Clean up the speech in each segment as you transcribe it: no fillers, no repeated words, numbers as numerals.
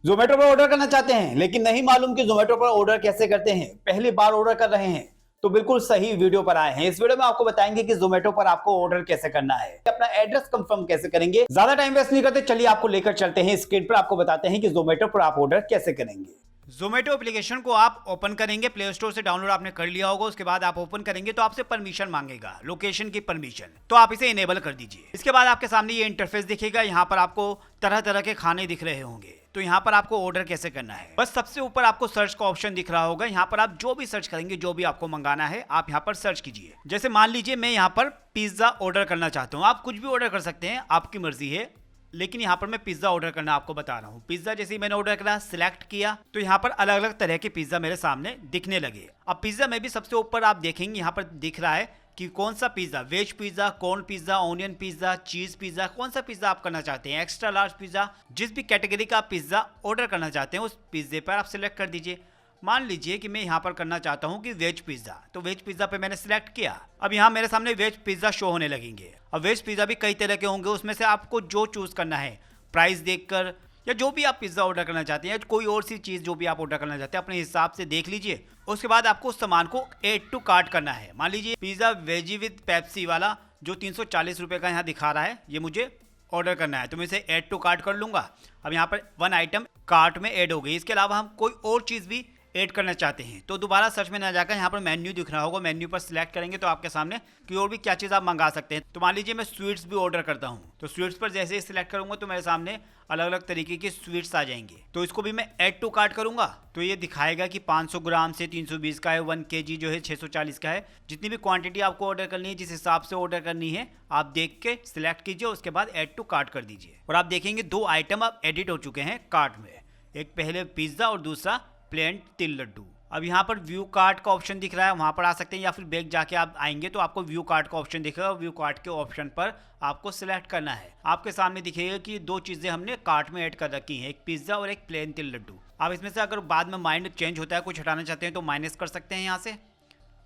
जोमेटो पर ऑर्डर करना चाहते हैं लेकिन नहीं मालूम कि जोमेटो पर ऑर्डर कैसे करते हैं, पहली बार ऑर्डर कर रहे हैं तो बिल्कुल सही वीडियो पर आए हैं। इस वीडियो में आपको बताएंगे कि जोमेटो पर आपको ऑर्डर कैसे करना है, अपना एड्रेस कंफर्म कैसे करेंगे। ज्यादा टाइम वेस्ट नहीं करते, चलिए आपको लेकर चलते हैं स्क्रीन पर, आपको बताते हैं कि जोमेटो पर आप ऑर्डर कैसे करेंगे। जोमेटो एप्लीकेशन को आप ओपन करेंगे, प्ले स्टोर से डाउनलोड आपने कर लिया होगा। उसके बाद आप ओपन करेंगे तो आपसे परमिशन मांगेगा, लोकेशन की परमिशन, तो आप इसे इनेबल कर दीजिए। इसके बाद आपके सामने ये इंटरफेस दिखेगा, यहाँ पर आपको तरह तरह के खाने दिख रहे होंगे। तो यहाँ पर आपको ऑर्डर कैसे करना है, बस सबसे ऊपर आपको सर्च का ऑप्शन दिख रहा होगा। यहाँ पर आप जो भी सर्च करेंगे, जो भी आपको मंगाना है, आप यहाँ पर सर्च कीजिए। जैसे मान लीजिए मैं यहाँ पर पिज्जा ऑर्डर करना चाहता हूँ, आप कुछ भी ऑर्डर कर सकते हैं, आपकी मर्जी है, लेकिन यहाँ पर मैं पिज्जा ऑर्डर करना आपको बता रहा हूँ। पिज्जा जैसे ही मैंने ऑर्डर करा, सिलेक्ट किया, तो यहाँ पर अलग अलग तरह के पिज्जा मेरे सामने दिखने लगे। अब पिज्जा में भी सबसे ऊपर आप देखेंगे, यहाँ पर दिख रहा है कि कौन सा pizza, veg pizza, corn pizza, onion pizza, cheese pizza, कौन सा पिज्जा आप करना चाहते हैं, एक्स्ट्रा लार्ज पिज्जा, जिस भी कैटेगरी का आप पिज्जा ऑर्डर करना चाहते हैं उस पिज्जे पर आप सिलेक्ट कर दीजिए। मान लीजिए कि मैं यहाँ पर करना चाहता हूँ कि वेज पिज्जा, तो वेज पिज्जा पे मैंने सिलेक्ट किया। अब यहाँ मेरे सामने वेज पिज्जा शो होने लगेंगे। अब वेज पिज्जा भी कई तरह के होंगे, उसमें से आपको जो चूज करना है, प्राइस देखकर, या जो भी आप पिज्जा ऑर्डर करना चाहते हैं, कोई और सी चीज जो भी आप ऑर्डर करना चाहते हैं अपने हिसाब से देख लीजिए। उसके बाद आपको उस सामान को ऐड टू कार्ट करना है। मान लीजिए पिज्जा वेजी विद पेप्सी वाला जो 340 रुपए का यहाँ दिखा रहा है, ये मुझे ऑर्डर करना है, तो मैं इसे ऐड टू कार्ट कर लूंगा। अब यहाँ पर वन आइटम कार्ट में ऐड हो गई। इसके अलावा हम कोई और चीज भी ऐड करना चाहते हैं तो दोबारा सर्च में ना जाकर यहाँ पर मेन्यू दिख रहा होगा, मेन्यू पर सिलेक्ट करेंगे तो आपके सामने कि और भी क्या चीज़ आप मंगा सकते हैं। तो मान लीजिए मैं स्वीट्स भी ऑर्डर करता हूँ, तो स्वीट्स पर जैसे ही सिलेक्ट करूंगा तो मेरे सामने अलग अलग तरीके की स्वीट्स आ जाएंगे। तो इसको भी मैं ऐड टू कार्ट करूंगा तो ये दिखाएगा कि 500 ग्राम से 320 का है, 1 kg जो है 640 का है। जितनी भी क्वांटिटी आपको ऑर्डर करनी है, जिस हिसाब से ऑर्डर करनी है, आप देख के सिलेक्ट कीजिए, उसके बाद ऐड टू कार्ट कर दीजिए। और आप देखेंगे 2 आइटम अब एडिट हो चुके हैं कार्ट में, एक पहले पिज्जा और दूसरा प्लेन तिल लड्डू। अब यहाँ पर व्यू कार्ट का ऑप्शन दिख रहा है, वहाँ पर आ सकते हैं, या फिर बैक जाके आप आएंगे तो आपको व्यू कार्ट का ऑप्शन दिखेगा। व्यू कार्ट के ऑप्शन पर आपको सिलेक्ट करना है। आपके सामने दिखेगा कि 2 चीज़ें हमने कार्ट में ऐड कर रखी हैं, एक पिज्ज़ा और एक प्लेन तिल लड्डू। आप इसमें से अगर बाद में माइंड चेंज होता है, कुछ हटाना चाहते हैं तो माइनस कर सकते हैं यहाँ से,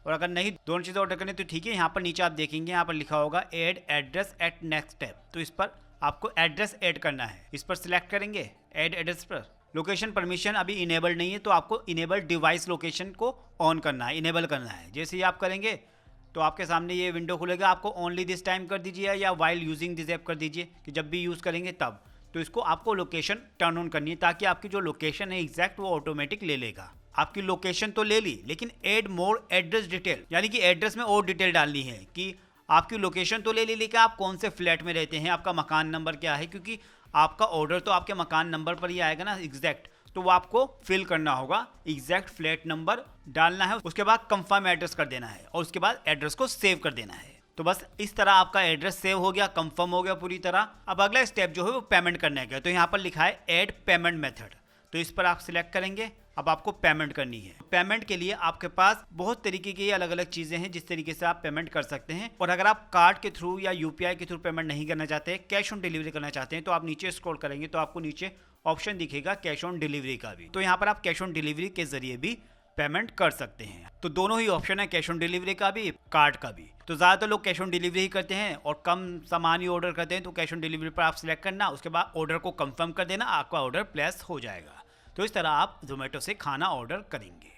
और अगर नहीं दोनों चीज़ें ऑर्डर करनी तो ठीक है। यहाँ पर नीचे आप देखेंगे, यहाँ पर लिखा होगा add address at next step, तो इस पर आपको एड्रेस ऐड करना है। इस पर सिलेक्ट करेंगे, ऐड एड्रेस पर। लोकेशन परमिशन अभी इनेबल नहीं है तो आपको इनेबल डिवाइस लोकेशन को ऑन करना है, इनेबल करना है। जैसे ही आप करेंगे तो आपके सामने ये विंडो खुलेगा, आपको ओनली दिस टाइम कर दीजिए या वाइल यूजिंग दिस ऐप कर दीजिए कि जब भी यूज़ करेंगे तब। तो इसको आपको लोकेशन टर्न ऑन करनी है ताकि आपकी जो लोकेशन है एग्जैक्ट वो ऑटोमेटिक ले लेगा। आपकी लोकेशन तो ले ली, लेकिन एड मोर एड्रेस डिटेल, यानी कि एड्रेस में और डिटेल डालनी है कि आपकी लोकेशन तो ले ली, लेकिन आप कौन से फ्लैट में रहते हैं, आपका मकान नंबर क्या है, क्योंकि आपका ऑर्डर तो आपके मकान नंबर पर ही आएगा ना एग्जैक्ट, तो वो आपको फिल करना होगा, एग्जैक्ट फ्लैट नंबर डालना है। उसके बाद कंफर्म एड्रेस कर देना है और उसके बाद एड्रेस को सेव कर देना है। तो बस इस तरह आपका एड्रेस सेव हो गया, कंफर्म हो गया पूरी तरह। अब अगला स्टेप जो है वो पेमेंट करने का, तो यहाँ पर लिखा है ऐड पेमेंट मेथड, तो इस पर आप सिलेक्ट करेंगे। अब आपको पेमेंट करनी है। पेमेंट के लिए आपके पास बहुत तरीके की अलग अलग चीज़ें हैं जिस तरीके से आप पेमेंट कर सकते हैं। और अगर आप कार्ड के थ्रू या यूपीआई के थ्रू पेमेंट नहीं करना चाहते, कैश ऑन डिलीवरी करना चाहते हैं, तो आप नीचे स्क्रॉल करेंगे तो आपको नीचे ऑप्शन दिखेगा कैश ऑन डिलीवरी का भी, तो यहाँ पर आप कैश ऑन डिलीवरी के जरिए भी पेमेंट कर सकते हैं। तो दोनों ही ऑप्शन है, कैश ऑन डिलीवरी का भी, कार्ड का भी। तो ज़्यादातर लोग कैश ऑन डिलीवरी ही करते हैं और कम सामान ही ऑर्डर करते हैं, तो कैश ऑन डिलीवरी पर आप सिलेक्ट करना, उसके बाद ऑर्डर को कंफर्म कर देना, आपका ऑर्डर प्लेस हो जाएगा। तो इस तरह आप जोमेटो से खाना ऑर्डर करेंगे।